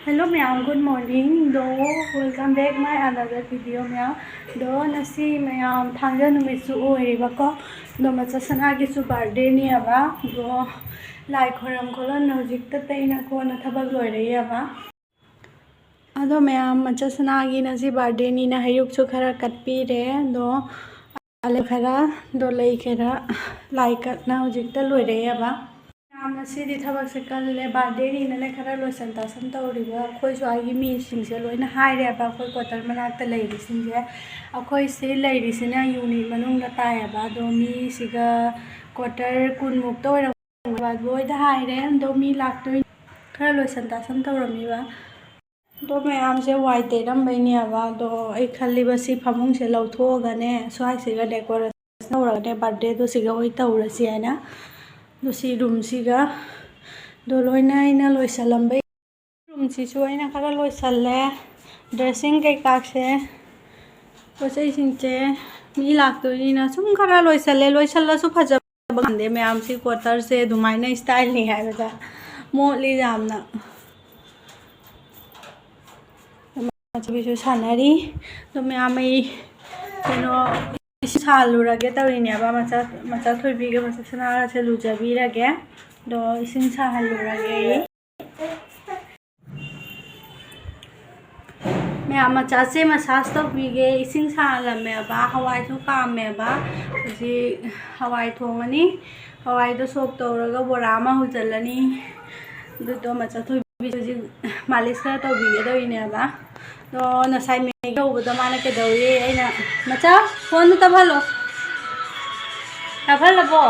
Hello ma'am, good morning. Welcome back my another video ma'am. Nasi ma'am thangja numitsu oiribako. Macha sanagi su birthday ni aba. Lai khoram kolon hojikta taina ko na thabak loirei aba. Ado ma'am macha sanagi nasi birthday ni na hayuk su khara katpire ale khara lei khara lai kat na hojikta loirei aba. Masi thaba se kalle birthday ni na khara loisan tasan tawriba khoi so agi mi singse loina haire ba khoi quarter manakta leiri singse akhoi se leiri sina unit manung da tai ba do mi siga quarter kun muk to ra ba boi da haire do mi laktoi khara loisan tasan tawrami ba do mayam se white te ram bai ni ba do ai khalli ba si phamung se lautho ga ne swai se ga decoration tawra ne birthday do siga oi tawra si ana si room siga do loina ina loisalambai room si chu aina khara loisalle dressing kai ka se posai singche mi laktoi na sum khara loisalla su phaja bande mayam si quarter se dumai na style ni hai bada motli jamna machi su sanari to mayam ai keno salurage tawini aba macha thoibige macha sanara se lujabirage do isin sahalurage me macha se massage tawbige isin sahalame aba hawai su kame aba ji hawai thongani hawai do sok tawraga bora ma hujalani do macha thoibige ji malish ka tawbige dawini aba do na sai me go da mana ke dawi aina macha phone ta bhalo bo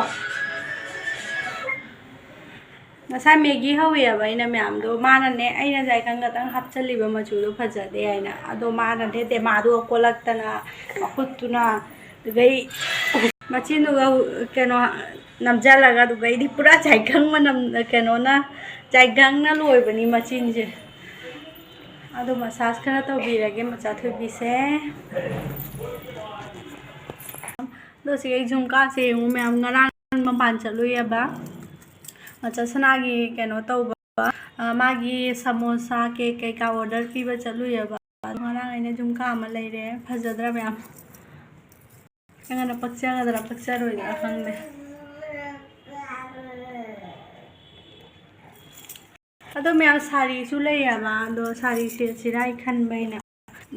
na sai megi hawi aba ina myam do mana ne aina jai kan ga tang hapchali ba machu do phajade aina ado mana de te ma do kolaktana akhuttuna gai machinu ga keno namjala ga do gai di pura jai khang manam keno na jai gang na loi bani machin je ado massage khara tawbirage macha thobi se do si ai jumka se mu myam ngarang mapan chalui aba macha sanagi keno tawba magi samosa ke ka order piba chalui aba ngarang aina jumka ama leire phajadra myam ngana pakcha roi da khangde ado myam sari su lei aba do sari se sirai khan baina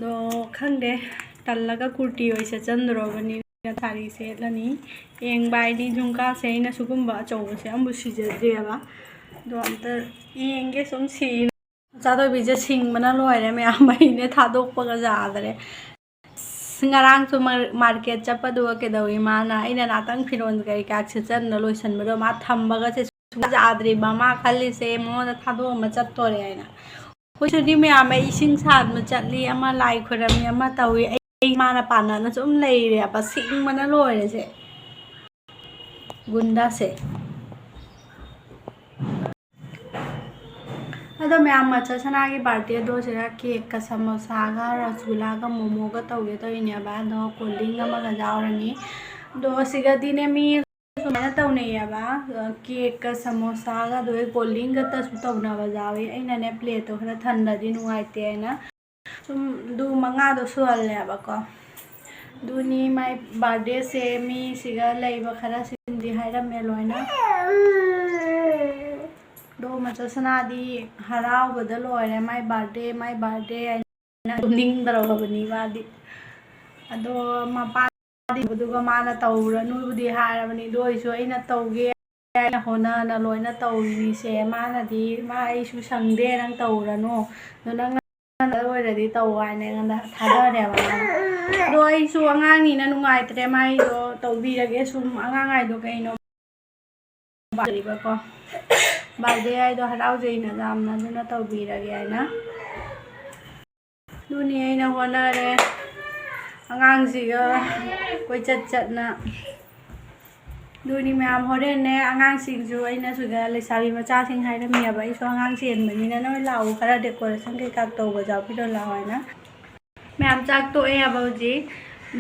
do khangde tallaga kurti oi se chandro bani sari se lani eng bai di jumka se na sugumba chawba se ambu sijadre aba do anta enge som si chado bije sing mana loire myam bai ne thadok paga jadre ngarang chu market chapa do ke dawi mana ina natang phiron kai ka se chan na loisan bro ma thambaga se jadre ba ma khali se mo da thado ma chat tore aina khoi me ama ising san ma chatli ama lai khoram ama tawi ai mana pana na sum leire apa sing mana loire se gunda se ado me ama cha sanagi birthday do se cake ka samosa ga rasgulla ga momo ga tawi to ine ba do cooling ama ga jawrani do siga dine mi sumena tawne aba cake ka samosa ga do cooling ga ta su tawna ba jawi aina ne plate to khara thanda di nuai te aina sum du manga do sualle aba ko du ni my birthday se mi siga leiba khara sindi haira me loina do macha sanadi harau bada loire my birthday aina ning darawa bani wadi ado ma pa duga mana tawra nu budi harabani do isu aina tawge aina hona na loina tawri se mana di ma isu sangde nang tawra no do nang na loira di tawai ne ngana thada de ba do isu angang ni na nungai tre mai do tawbi rage sum angang ai do kaino bari ba ko birthday ai do harau jei na jamna duna tawbi rage aina duni aina hona re angang siga koi chat na duni myam horen ne angang sing ju aina suga lesabi macha sing haira mi aba iso angang sen bani na noi lau khara decoration kai ka to ba jaw pi do la hoina myam chak to e aba ji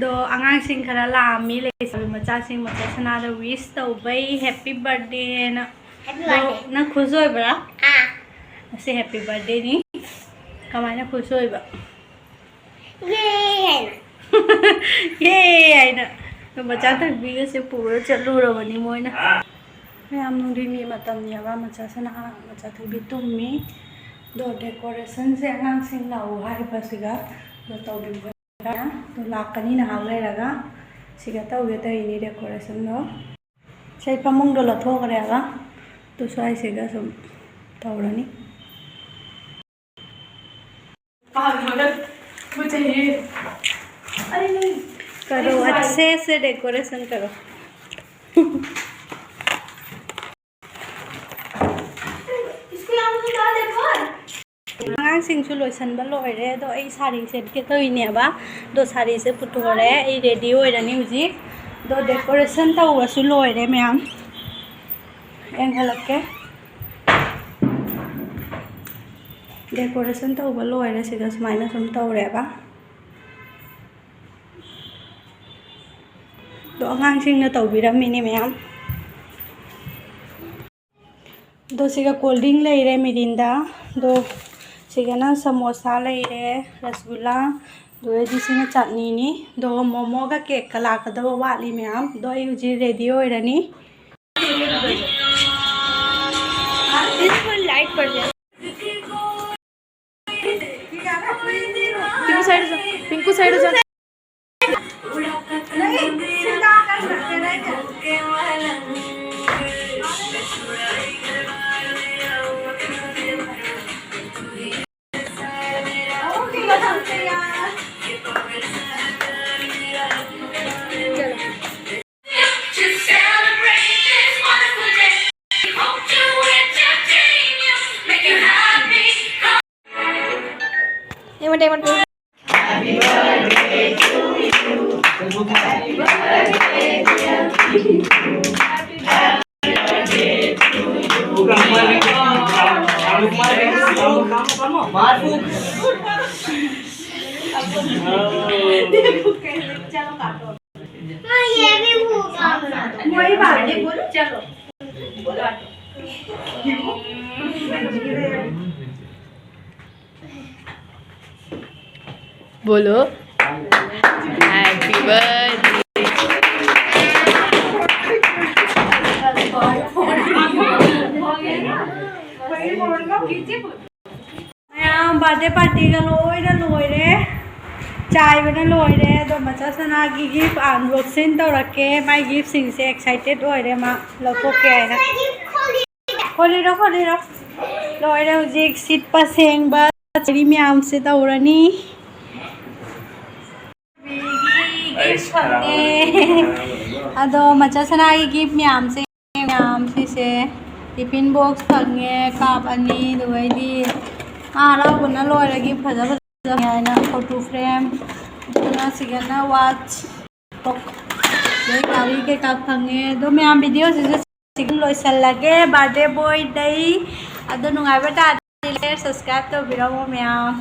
do angang sing khara la mi lesabi macha sing macha sana da wish to bai happy birthday na na khujoi bra se happy birthday ni कमायना खुश होइबा ये ये आइना तो मचा थकबी से पूरा चलूरबनी Moina ma'am नुंदिनी मतमनियाबा मचा सना मचा थकबी तुमी दो डेकोरेशन से अगांग सिंग लाउ हाइबसिगा दो तौबिबा तो लाकनी ना हाव लेरगा सिगा तौगे तइनी डेकोरेशन दो sei pamung do lathogreगा तो स्वाई सिगा सम तौरनी मुझे अरे नहीं करो अच्छे से डेकोरेशन करो आगांसिंसु लोइसनबा लोइरे दो आई साड़ी सेट के तोइनेबा दो साड़ी से पुथोरे आई रेडी होइरानी हुजी दो डेकोरेशन तौबसु लोइरे मैम एंगलके डेकोरेशन तौबा लोइरे सिगा सुमाइना सुम तौरेबा दो आगांसिंगना तौबिरमिनी मैम दो सिगा कोल्ड ड्रिंक लेरे मिरिंदा दो सिगना समोसा लेरे रसगुल्ला दो जिसिना चटनी नी दो मोमो का केक का लाकदब वाली मैम दो युजी रेडी होइरानी इस पर लाइट पड़ जाए पिंकू साइड जा Happy birthday to you. Happy birthday dear. Happy birthday to you. ये भी होगा वही बात है बोलो चलो बोलो हैप्पी बर्थडे बर्थडे पार्टी का लोरे चाय बना लोरे दो मचा सना की गिफ्ट अनबॉक्सिंग तौरके माई गिफ्ट सिंह से एक्साइटेड होरे मा लौथोके आइना खोलिरो लोरे हुजिक सीट पा सेंगबा चरी म्याम से तौरनी अदो मचा सना की गिफ्ट म्याम से टिफिन बॉक्स फंगे कप अनी दुवैदी हराउबना लोरगी फजा फजा फोटो फ्रेम सिगना वाच गाड़ी के कप फंगे दो मैम वीडियो से लोइसलगे बर्थडे बॉय दई अदो नुंगाइबा तादे सब्सक्राइब तौबिरमो मैम।